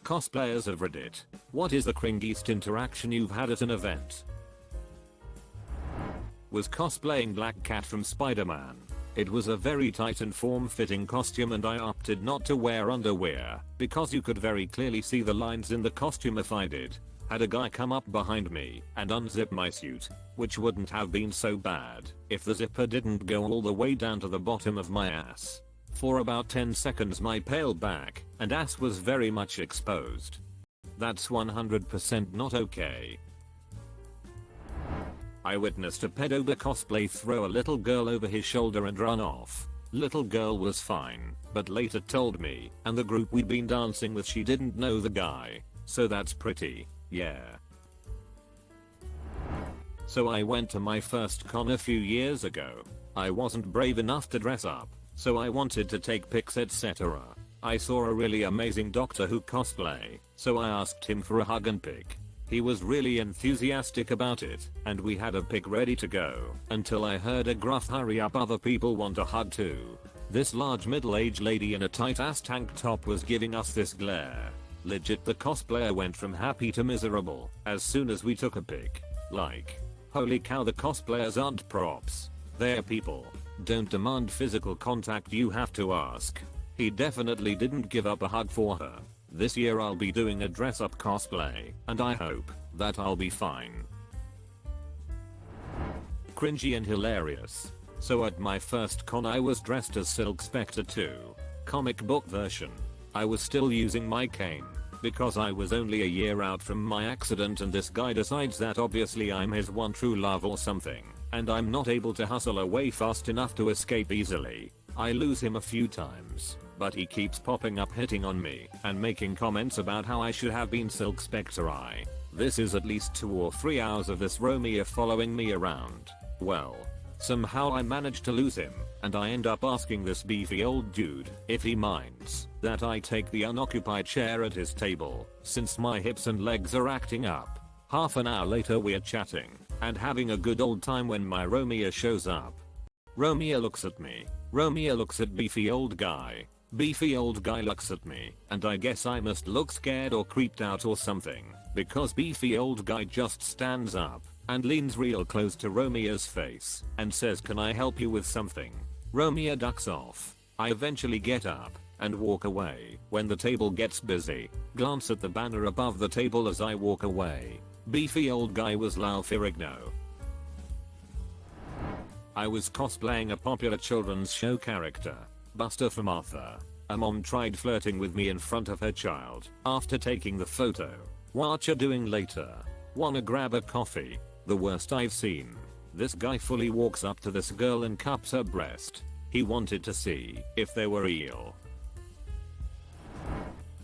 Cosplayers of Reddit. What is the cringiest interaction you've had at an event? Was cosplaying Black Cat from Spider-Man. It was a very tight and form-fitting costume and I opted not to wear underwear because you could very clearly see the lines in the costume if I did. Had a guy come up behind me and unzip my suit, which wouldn't have been so bad if the zipper didn't go all the way down to the bottom of my ass. For about 10 seconds my pale back and ass was very much exposed. That's 100% not okay. I witnessed a pedoba cosplay throw a little girl over his shoulder and run off. Little girl was fine, but later told me and the group we'd been dancing with she didn't know the guy. So that's pretty, yeah. So I went to my first con a few years ago. I wasn't brave enough to dress up, so I wanted to take pics etc. I saw a really amazing Doctor Who cosplay, so I asked him for a hug and pic. He was really enthusiastic about it, and we had a pic ready to go, until I heard a gruff hurry up, other people want a hug too. This large middle-aged lady in a tight-ass tank top was giving us this glare. Legit, the cosplayer went from happy to miserable as soon as we took a pic. Like, holy cow, the cosplayers aren't props. They're people. Don't demand physical contact, you have to ask. He definitely didn't give up a hug for her. This year I'll be doing a dress-up cosplay, and I hope that I'll be fine. Cringy and hilarious. So at my first con I was dressed as Silk Spectre 2. Comic book version. I was still using my cane, because I was only a year out from my accident and this guy decides that obviously I'm his one true love or something, and I'm not able to hustle away fast enough to escape easily. I lose him a few times, but he keeps popping up hitting on me and making comments about how I should have been Silk Spectre. This is at least 2 or 3 hours of this Romeo following me around. Well, somehow I managed to lose him, and I end up asking this beefy old dude if he minds that I take the unoccupied chair at his table, since my hips and legs are acting up. Half an hour later we're chatting and having a good old time when my Romeo shows up. Romeo looks at me. Romeo looks at beefy old guy. Beefy old guy looks at me, and I guess I must look scared or creeped out or something, because beefy old guy just stands up and leans real close to Romeo's face and says, "Can I help you with something?" Romeo ducks off. I eventually get up and walk away. When the table gets busy, glance at the banner above the table as I walk away. Beefy old guy was Lau Ferrigno. I was cosplaying a popular children's show character, Buster from Arthur. A mom tried flirting with me in front of her child after taking the photo. What you doing later? Wanna grab a coffee? The worst I've seen. This guy fully walks up to this girl and cups her breast. He wanted to see if they were real.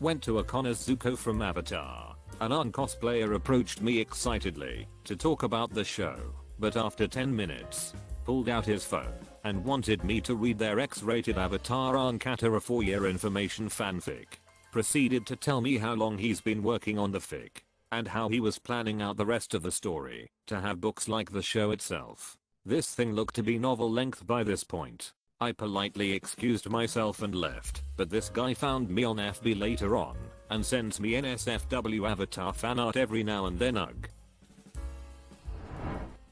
Went to a con as Zuko from Avatar. An uncosplayer approached me excitedly to talk about the show, but after 10 minutes, pulled out his phone and wanted me to read their X-rated Avatar Ankatara 4-year information fanfic. Proceeded to tell me how long he's been working on the fic, and how he was planning out the rest of the story to have books like the show itself. This thing looked to be novel length by this point. I politely excused myself and left, but this guy found me on FB later on and sends me NSFW Avatar fanart every now and then. Ugh.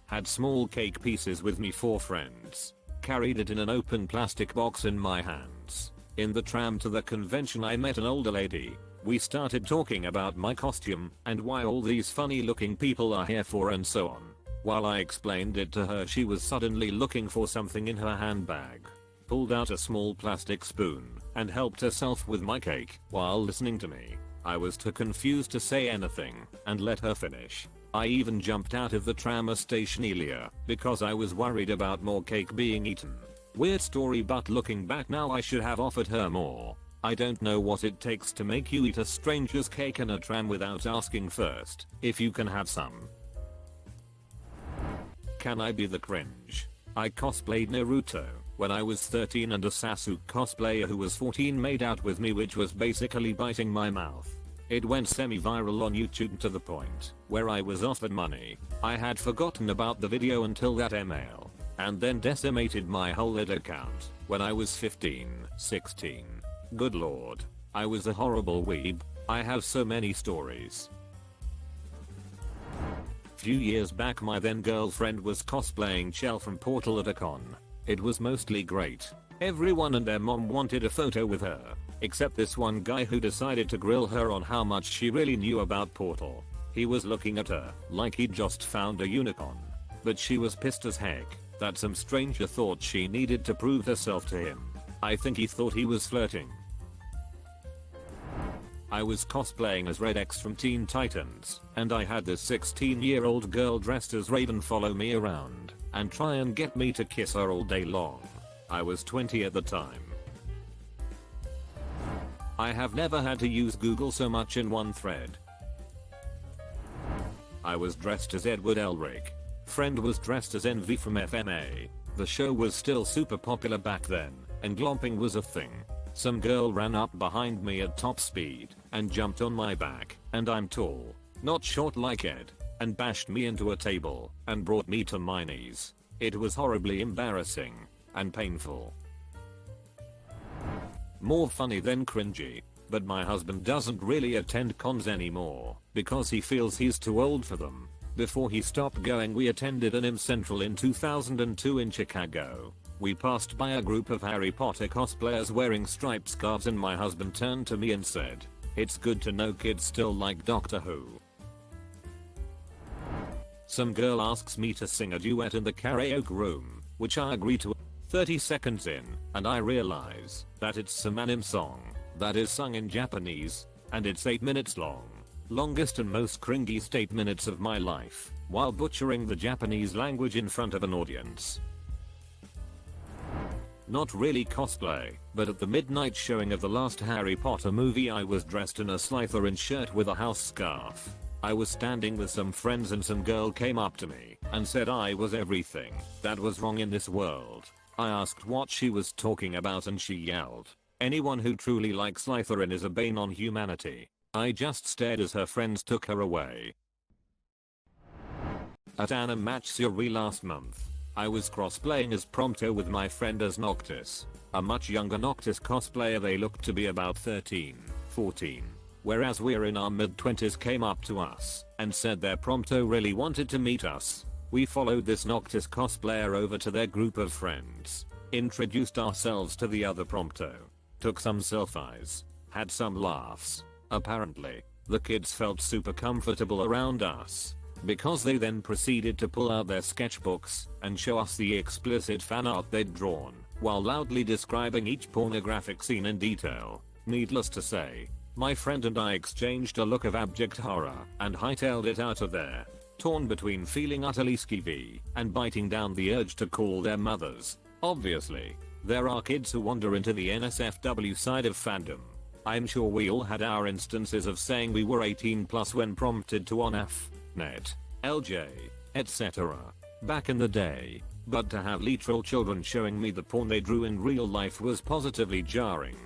Had small cake pieces with me for friends. Carried it in an open plastic box in my hands. In the tram to the convention I met an older lady. We started talking about my costume and why all these funny looking people are here for and so on. While I explained it to her, she was suddenly looking for something in her handbag. Pulled out a small plastic spoon and helped herself with my cake while listening to me. I was too confused to say anything and let her finish. I even jumped out of the tram station earlier because I was worried about more cake being eaten. Weird story, but looking back now I should have offered her more. I don't know what it takes to make you eat a stranger's cake in a tram without asking first if you can have some. Can I be the cringe? I cosplayed Naruto when I was 13 and a Sasuke cosplayer who was 14 made out with me, which was basically biting my mouth. It went semi-viral on YouTube to the point where I was offered money. I had forgotten about the video until that email, and then decimated my whole id account when I was 15, 16. Good lord. I was a horrible weeb. I have so many stories. Few years back my then girlfriend was cosplaying Chell from Portal at a con. It was mostly great. Everyone and their mom wanted a photo with her, except this one guy who decided to grill her on how much she really knew about Portal. He was looking at her like he'd just found a unicorn. But she was pissed as heck that some stranger thought she needed to prove herself to him. I think he thought he was flirting. I was cosplaying as Red X from Teen Titans, and I had this 16-year-old girl dressed as Raiden follow me around and try and get me to kiss her all day long. I was 20 at the time. I have never had to use Google so much in one thread. I was dressed as Edward Elric. Friend was dressed as Envy from FMA. The show was still super popular back then, and glomping was a thing. Some girl ran up behind me at top speed and jumped on my back, and I'm tall, not short like Ed, and bashed me into a table and brought me to my knees. It was horribly embarrassing and painful. More funny than cringy, but my husband doesn't really attend cons anymore because he feels he's too old for them. Before he stopped going, we attended an Central in 2002 in Chicago. We passed by a group of Harry Potter cosplayers wearing striped scarves and my husband turned to me and said, "It's good to know kids still like Doctor Who." Some girl asks me to sing a duet in the karaoke room, which I agree to. 30 seconds in, and I realize that it's some anime song that is sung in Japanese, and it's 8 minutes long. Longest and most cringiest 8 minutes of my life, while butchering the Japanese language in front of an audience. Not really cosplay, but at the midnight showing of the last Harry Potter movie I was dressed in a Slytherin shirt with a house scarf. I was standing with some friends and some girl came up to me and said I was everything that was wrong in this world. I asked what she was talking about and she yelled, "Anyone who truly likes Slytherin is a bane on humanity." I just stared as her friends took her away. At Anime Match Surrey last month, I was cosplaying as Prompto with my friend as Noctis, a much younger Noctis cosplayer. They looked to be about 13, 14, whereas we're in our mid-20s, came up to us and said their Prompto really wanted to meet us. We followed this Noctis cosplayer over to their group of friends, introduced ourselves to the other Prompto, took some selfies, had some laughs. Apparently, the kids felt super comfortable around us, because they then proceeded to pull out their sketchbooks and show us the explicit fan art they'd drawn, while loudly describing each pornographic scene in detail. Needless to say, my friend and I exchanged a look of abject horror and hightailed it out of there, torn between feeling utterly skeevy and biting down the urge to call their mothers. Obviously, there are kids who wander into the NSFW side of fandom. I'm sure we all had our instances of saying we were 18 plus when prompted to on F, net, LJ, etc. back in the day, but to have literal children showing me the porn they drew in real life was positively jarring.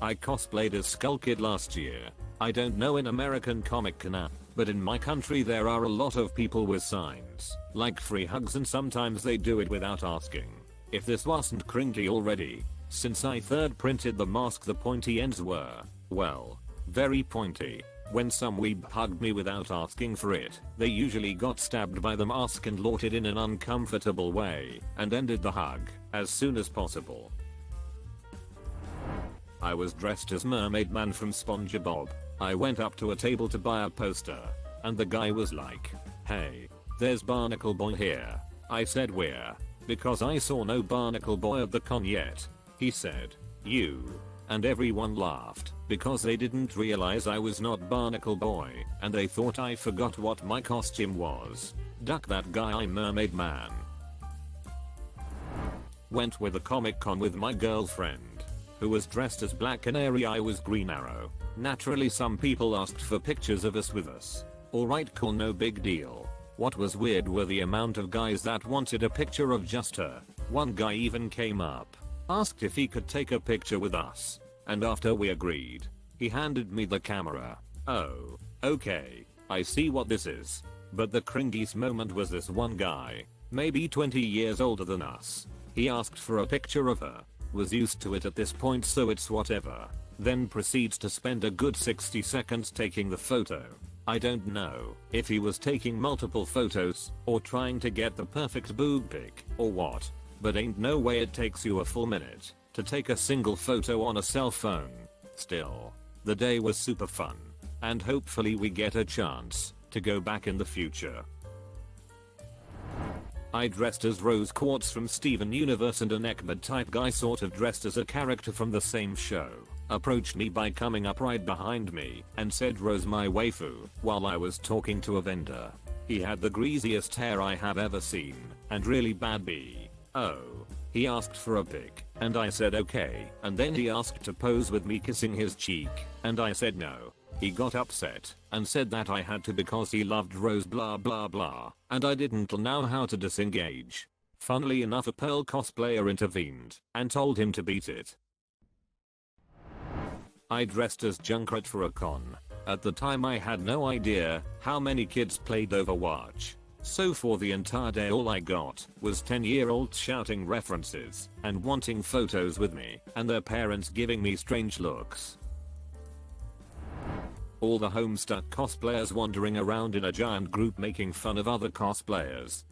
I cosplayed as Skull Kid last year. I don't know in American comic canon, but in my country there are a lot of people with signs like free hugs, and sometimes they do it without asking. If this wasn't cringy already, since I third printed the mask, the pointy ends were, well, very pointy. When some weeb hugged me without asking for it, they usually got stabbed by the mask and lorted in an uncomfortable way and ended the hug as soon as possible. I was dressed as Mermaid Man from SpongeBob. I went up to a table to buy a poster, and the guy was like, "Hey, there's Barnacle Boy here." I said, "Where?" because I saw no Barnacle Boy at the con yet. He said, "You," and everyone laughed because they didn't realize I was not Barnacle Boy and they thought I forgot what my costume was. Duck that guy, I'm Mermaid Man. Went with a Comic Con with my girlfriend, who was dressed as Black Canary. I was Green Arrow. Naturally some people asked for pictures of us with us. Alright, cool, no big deal. What was weird were the amount of guys that wanted a picture of just her. One guy even came up, asked if he could take a picture with us, and after we agreed, he handed me the camera. Oh, okay, I see what this is. But the cringiest moment was this one guy, maybe 20 years older than us. He asked for a picture of her, was used to it at this point so it's whatever. then proceeds to spend a good 60 seconds taking the photo. I don't know if he was taking multiple photos or trying to get the perfect boob pic or what, but ain't no way it takes you a full minute to take a single photo on a cell phone. Still, the day was super fun, and hopefully we get a chance to go back in the future. I dressed as Rose Quartz from Steven Universe, and an Ekman type guy sort of dressed as a character from the same show approached me by coming up right behind me and said Rose my waifu while I was talking to a vendor. He had the greasiest hair I have ever seen and really bad BO. He asked for a pic and I said okay, and then he asked to pose with me kissing his cheek and I said no. He got upset and said that I had to because he loved Rose blah blah blah, and I didn't know how to disengage. Funnily enough, a Pearl cosplayer intervened and told him to beat it. I dressed as Junkrat for a con. At the time I had no idea how many kids played Overwatch. So for the entire day all I got was 10-year-olds shouting references and wanting photos with me, and their parents giving me strange looks. All the Homestuck cosplayers wandering around in a giant group making fun of other cosplayers.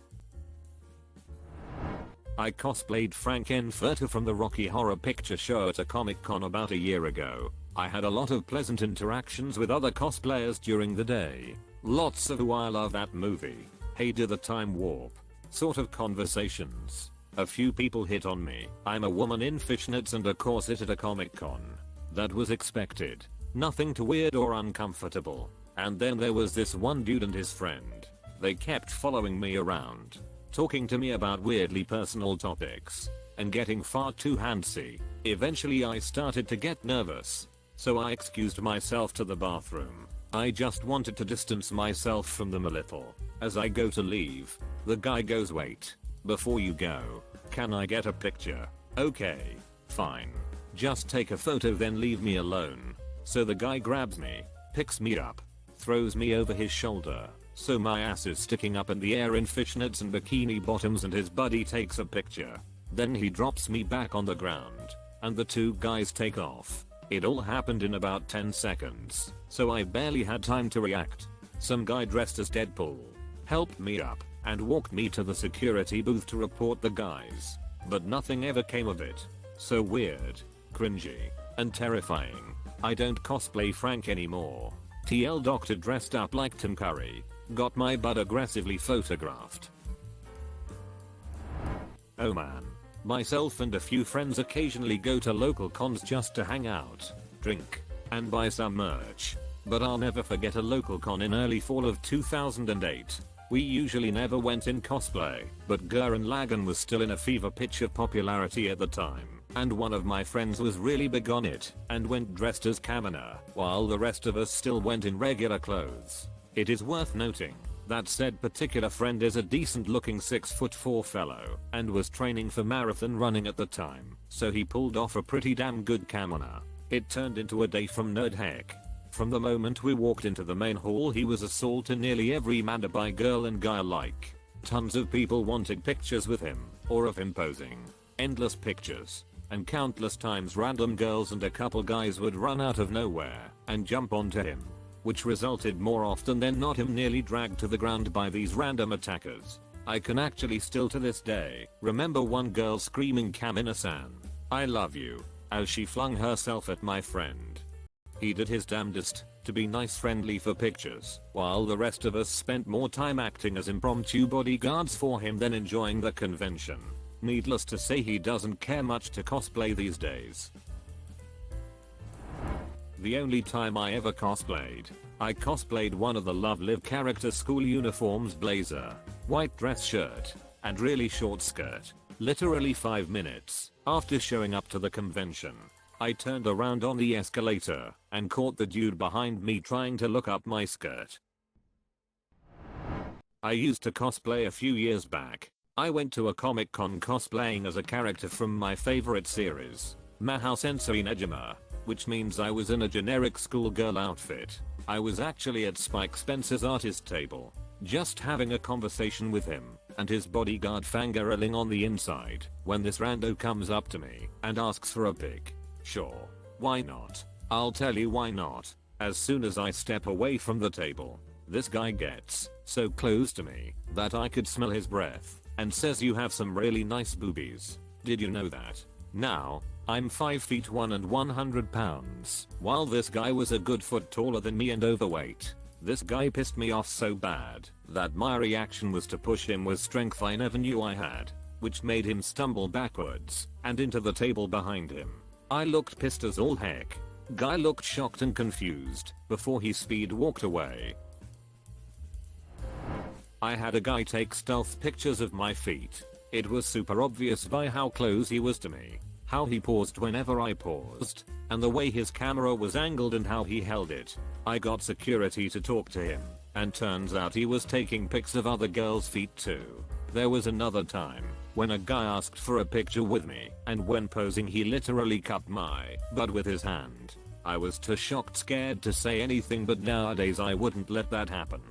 I cosplayed Frankenfurter from the Rocky Horror Picture Show at a Comic Con about a year ago. I had a lot of pleasant interactions with other cosplayers during the day. Lots of "ooh I love that movie, hey do the time warp" sort of conversations. A few people hit on me. I'm a woman in fishnets and a corset at a Comic Con. That was expected. Nothing too weird or uncomfortable. And then there was this one dude and his friend. They kept following me around, talking to me about weirdly personal topics, and getting far too handsy. Eventually I started to get nervous, so I excused myself to the bathroom. I just wanted to distance myself from them a little. As I go to leave, the guy goes, "Wait, before you go, can I get a picture?" Okay, fine. Just take a photo then leave me alone. So the guy grabs me, picks me up, throws me over his shoulder, so my ass is sticking up in the air in fishnets and bikini bottoms, and his buddy takes a picture. Then he drops me back on the ground, and the two guys take off. It all happened in about 10 seconds, so I barely had time to react. Some guy dressed as Deadpool helped me up and walked me to the security booth to report the guys, but nothing ever came of it. So weird, cringy, and terrifying. I don't cosplay Frank anymore. TL Doctor dressed up like Tim Curry got my butt aggressively photographed. Oh man. Myself and a few friends occasionally go to local cons just to hang out, drink, and buy some merch. But I'll never forget a local con in early fall of 2008. We usually never went in cosplay, but Gurren Lagann was still in a fever pitch of popularity at the time, and one of my friends was really big on it and went dressed as Kamina, while the rest of us still went in regular clothes. It is worth noting that said particular friend is a decent looking 6'4" fellow and was training for marathon running at the time, so he pulled off a pretty damn good Kamina. It turned into a day from nerd heck. From the moment we walked into the main hall he was assaulted nearly every manner by girl and guy alike. Tons of people wanted pictures with him, or of him posing. Endless pictures. And countless times random girls and a couple guys would run out of nowhere and jump onto him, which resulted more often than not him nearly dragged to the ground by these random attackers. I can actually still to this day remember one girl screaming "Kamina-san, I love you," as she flung herself at my friend. He did his damnedest to be nice friendly for pictures, while the rest of us spent more time acting as impromptu bodyguards for him than enjoying the convention. Needless to say he doesn't care much to cosplay these days. The only time I ever cosplayed, I cosplayed one of the Love Live character school uniforms: blazer, white dress shirt, and really short skirt. Literally 5 minutes after showing up to the convention, I turned around on the escalator and caught the dude behind me trying to look up my skirt. I used to cosplay a few years back. I went to a Comic Con cosplaying as a character from my favorite series, Mahou Sensei Nejima, which means I was in a generic schoolgirl outfit. I was actually at Spike Spencer's artist table, just having a conversation with him and his bodyguard fangirling on the inside, when this rando comes up to me and asks for a pic. Sure, why not? I'll tell you why not. As soon as I step away from the table, this guy gets so close to me that I could smell his breath and says you have some really nice boobies. Did you know that? Now, I'm 5 feet 1 and 100 pounds, while this guy was a good foot taller than me and overweight. This guy pissed me off so bad that my reaction was to push him with strength I never knew I had, which made him stumble backwards and into the table behind him. I looked pissed as all heck. Guy looked shocked and confused before he speed walked away. I had a guy take stealth pictures of my feet. It was super obvious by how close he was to me, how he paused whenever I paused, and the way his camera was angled and how he held it. I got security to talk to him, and turns out he was taking pics of other girls' feet too. There was another time when a guy asked for a picture with me, and when posing he literally cupped my butt with his hand. I was too shocked scared to say anything, but nowadays I wouldn't let that happen.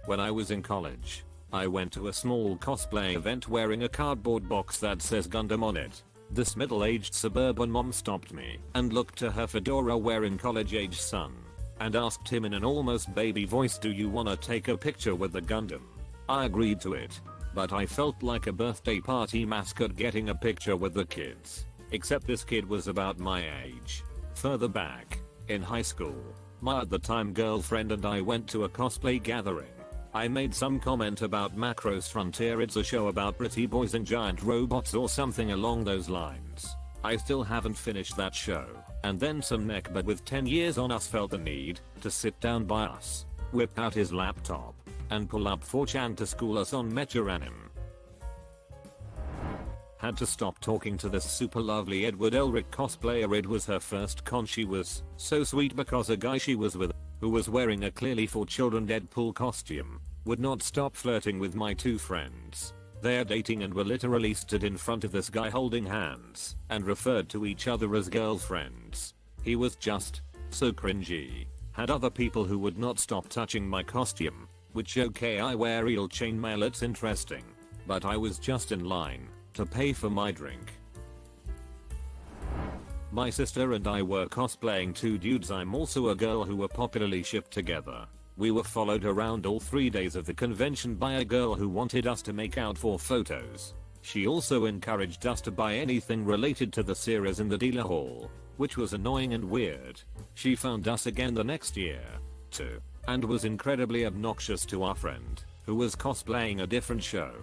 When I was in college, I went to a small cosplay event wearing a cardboard box that says Gundam on it. This middle-aged suburban mom stopped me and looked to her fedora wearing college-age son and asked him in an almost baby voice, "Do you wanna take a picture with the Gundam?" I agreed to it, but I felt like a birthday party mascot getting a picture with the kids. Except this kid was about my age. Further back, in high school, my at the time girlfriend and I went to a cosplay gathering. I made some comment about Macross Frontier, it's a show about pretty boys and giant robots or something along those lines. I still haven't finished that show, and then some neckbud with 10 years on us felt the need to sit down by us, whip out his laptop, and pull up 4chan to school us on Metroanim. Had to stop talking to this super lovely Edward Elric cosplayer. It was her first con. She was so sweet because a guy she was with, who was wearing a clearly for children Deadpool costume, would not stop flirting with my two friends. They're dating and were literally stood in front of this guy holding hands and referred to each other as girlfriends. He was just so cringy. Had other people who would not stop touching my costume, which okay, I wear real chainmail, it's interesting, but I was just in line to pay for my drink. My sister and I were cosplaying two dudes. I'm also a girl who were popularly shipped together. We were followed around all 3 days of the convention by a girl who wanted us to make out for photos. She also encouraged us to buy anything related to the series in the dealer hall, which was annoying and weird. She found us again the next year, too, and was incredibly obnoxious to our friend, who was cosplaying a different show.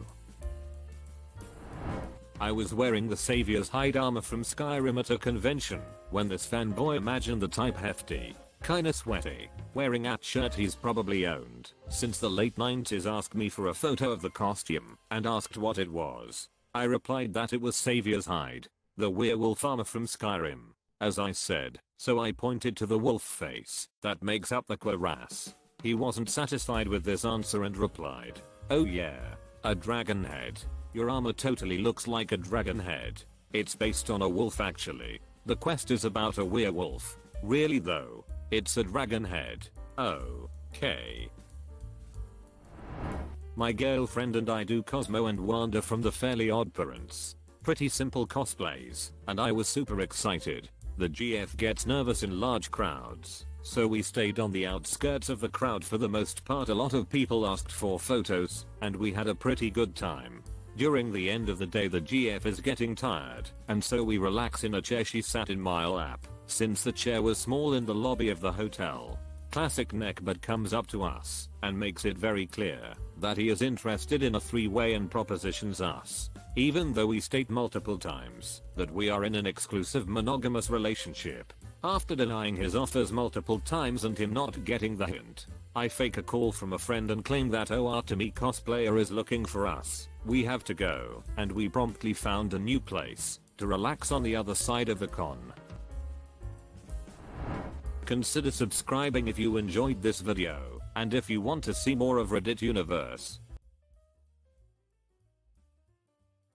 I was wearing the Savior's hide armor from Skyrim at a convention when this fanboy, imagine the type, hefty, kinda sweaty, wearing a shirt he's probably owned since the late 90s, asked me for a photo of the costume and asked what it was. I replied that it was Savior's hide, the werewolf armor from Skyrim, as I said, so I pointed to the wolf face that makes up the cuirass. He wasn't satisfied with this answer and replied, "Oh yeah, a dragon head. Your armor totally looks like a dragon head. It's based on a wolf actually. The quest is about a werewolf. Really though, it's a dragon head. Okay." My girlfriend and I do Cosmo and Wanda from the Fairly Odd Parents. Pretty simple cosplays, and I was super excited. The GF gets nervous in large crowds, so we stayed on the outskirts of the crowd for the most part. A lot of people asked for photos, and we had a pretty good time. During the end of the day the GF is getting tired, and so we relax in a chair. She sat in my lap, since the chair was small, in the lobby of the hotel. Classic neckbud comes up to us and makes it very clear that he is interested in a three-way and propositions us, even though we state multiple times that we are in an exclusive monogamous relationship. After denying his offers multiple times and him not getting the hint, I fake a call from a friend and claim that to me cosplayer is looking for us. We have to go, and we promptly found a new place to relax on the other side of the con. Consider subscribing if you enjoyed this video, and if you want to see more of Reddit Universe,